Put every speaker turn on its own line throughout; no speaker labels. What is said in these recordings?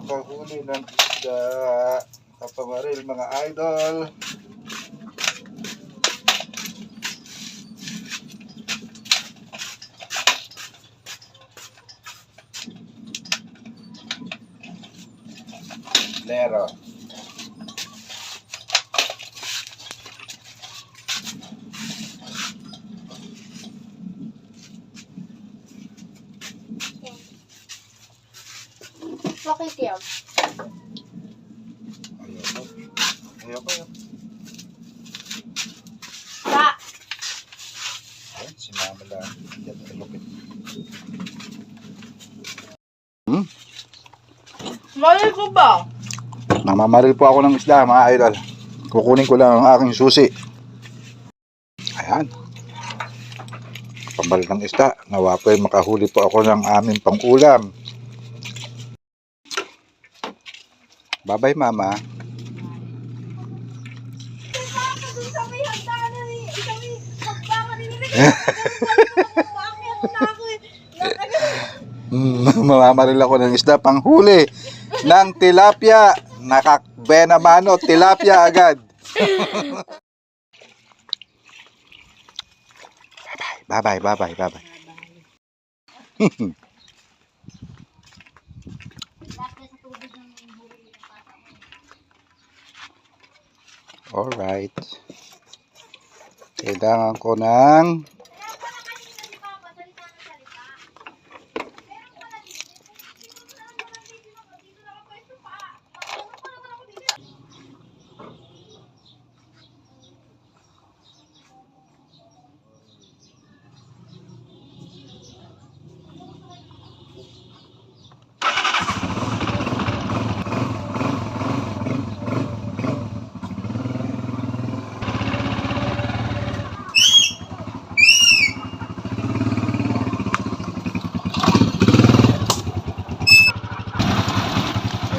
nakahuli ng isda, kapamaril mga idol. Lero.
Bakit yan?
Ayoko.
Ba!
Ayan, si Mama lang. Yan, malupit.
Mali ko ba?
Namamaril po ako ng isda mga idol. Kukunin ko lang ang aking susi. Ayan. Pambaril ng isda. Nawa po makahuli po ako ng aming pang-ulam. Bye-bye mama. Mamamaril ako ng isda panghuli ng tilapia. Nakakbena mano, tilapia agad. Bye-bye. Alright. Kailangan ko ng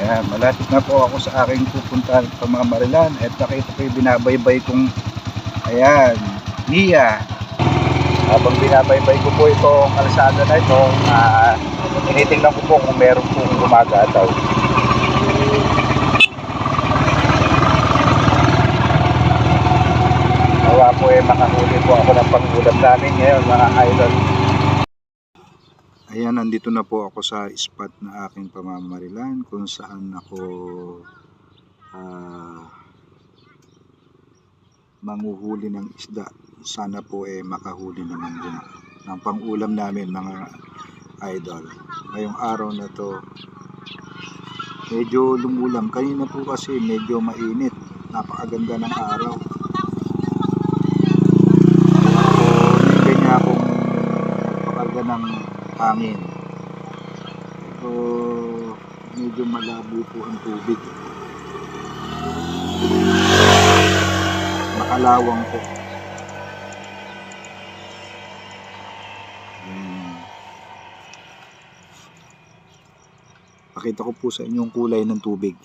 Ayan, malapit na po ako sa aking pupuntahan sa mga marilan at nakita ko yung binabaybay kong ayan, Nia. Habang binabaybay ko po itong kalsada na ito, tinitingnan ko po kung meron pong gumagataw. Nawa po makahuli po ako ng pangulam namin ngayon mga idol. Ayan, nandito na po ako sa spot na aking pamamarilan kung saan ako manguhuli ng isda. Sana po makahuli naman din ng pangulam namin mga idol. Ngayong araw na to medyo lumulam. Kanina po kasi medyo mainit. Napakaganda ng araw. Kaya po hindi niya akong napakaganda ng hangin. So medyo malabo po ang tubig. Makalawang po. Pakita ko po sa inyo yung kulay ng tubig.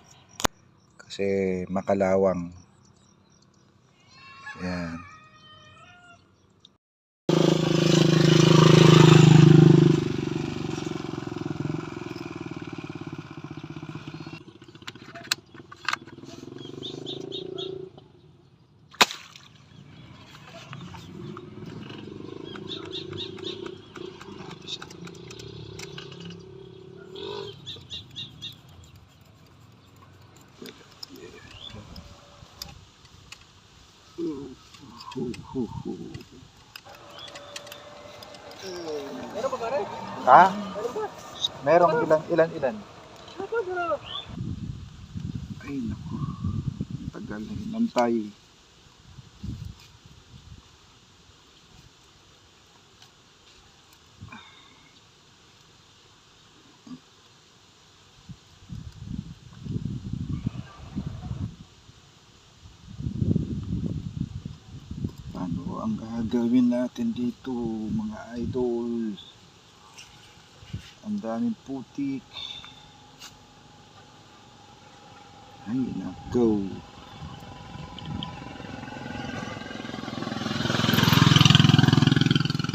Kasi makalawang. Ayan.
Meron ba pare?
Ha?
Meron ba?
Merong ilan? Ay naku. Tagal na hinantay. Ano ang gagawin natin dito mga idol? Ang daming putik. Ay nako.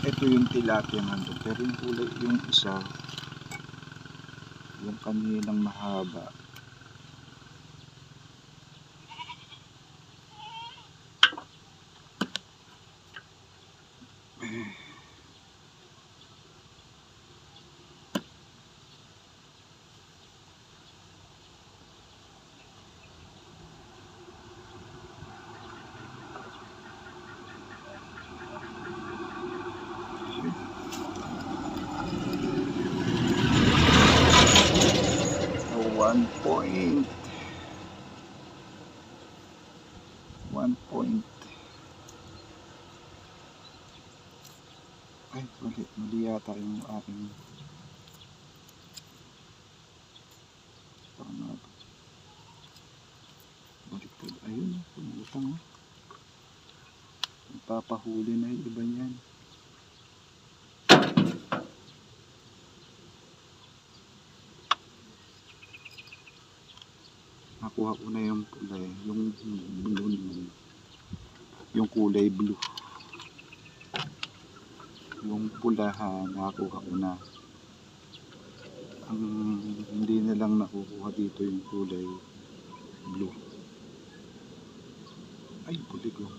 Ito yung tilapia nandun, pero yung kulay yung isa Yung kaninang mahaba. One point. Ay, mali yata yung aking tama ba? Baliktad. Ayun, pumutang. Papahuli na yung iba niyan. Nakuha ko na yung kulay, yung blue, yung kulay blue. Yung pulahan, nakuha ko na. Ang hindi na lang nakukuha dito yung kulay blue. Ay, bulig oh.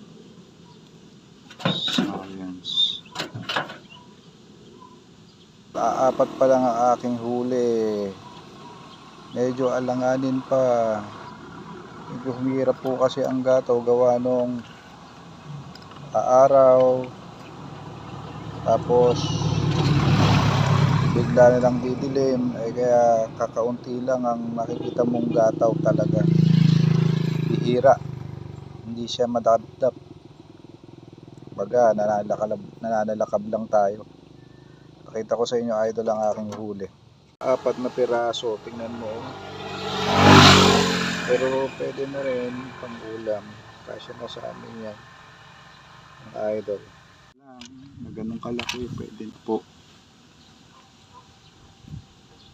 Science. Apat pa lang ang aking huli. Medyo alanganin pa. Medyo humirap po kasi ang gataw gawa nung araw. Tapos bigla na lang didilim. Kaya kakaunti lang ang nakikita mong gataw talaga. Bihira. Hindi siya madadap. Baga nananalakab lang tayo. Pakita ko sa inyo idol ang aking huli. 4 na piraso, tingnan mo. Pero pwede na rin pang-ulam. Kasya na sa amin yan. Ang idol. Na ganun kalaki, pwede na po.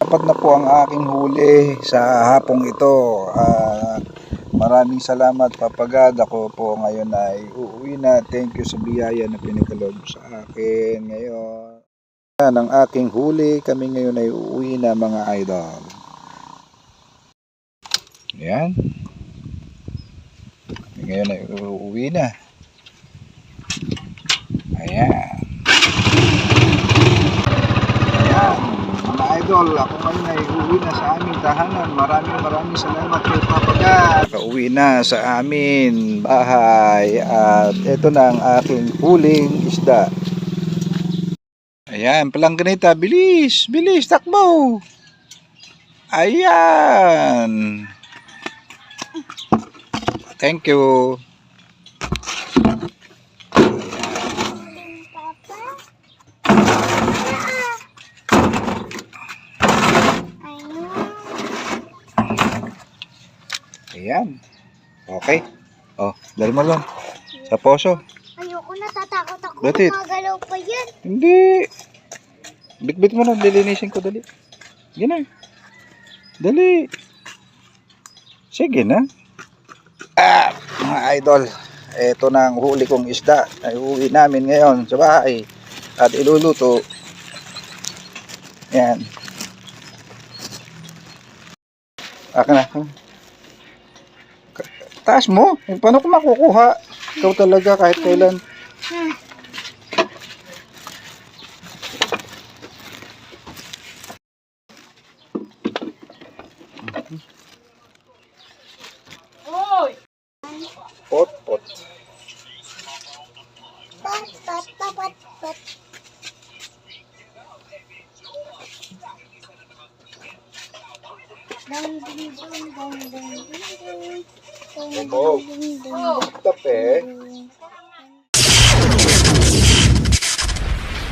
4 na po ang aking huli sa hapong ito. Maraming salamat Papagad. Ako po ngayon ay uuwi na. Thank you sa biyaya na pinagkaloob sa akin ngayon. Ng aking huli, kami ngayon ay uuwi na mga idol. Ayan. Kami ngayon ay uuwi na. Ayan. Ayan. Mga idol, ako ngayon ay uuwi na sa aming tahanan. Maraming salamat kay Papagad. Uuwi na sa amin bahay. At ito na ang aking huling isda. Ayan, palangganita, bilis, takbo. Ayan. Thank you. Ayan. Okay. Oh, dali mo lang. Sa poso.
Ayoko, natatakot ako.
Batit.
Magalaw pa yan.
Hindi. Bitbit mo na, lilinisin ko, dali. Gina. Dali. Sige na. Mga idol, ito na ang huli kong isda. Ay uwi namin ngayon sa bahay. At iluluto. Yan. Akin na. Taas mo. Paano ko makukuha? Ikaw talaga kahit kailan.
Oy!
Pot.
Pat.
Tape.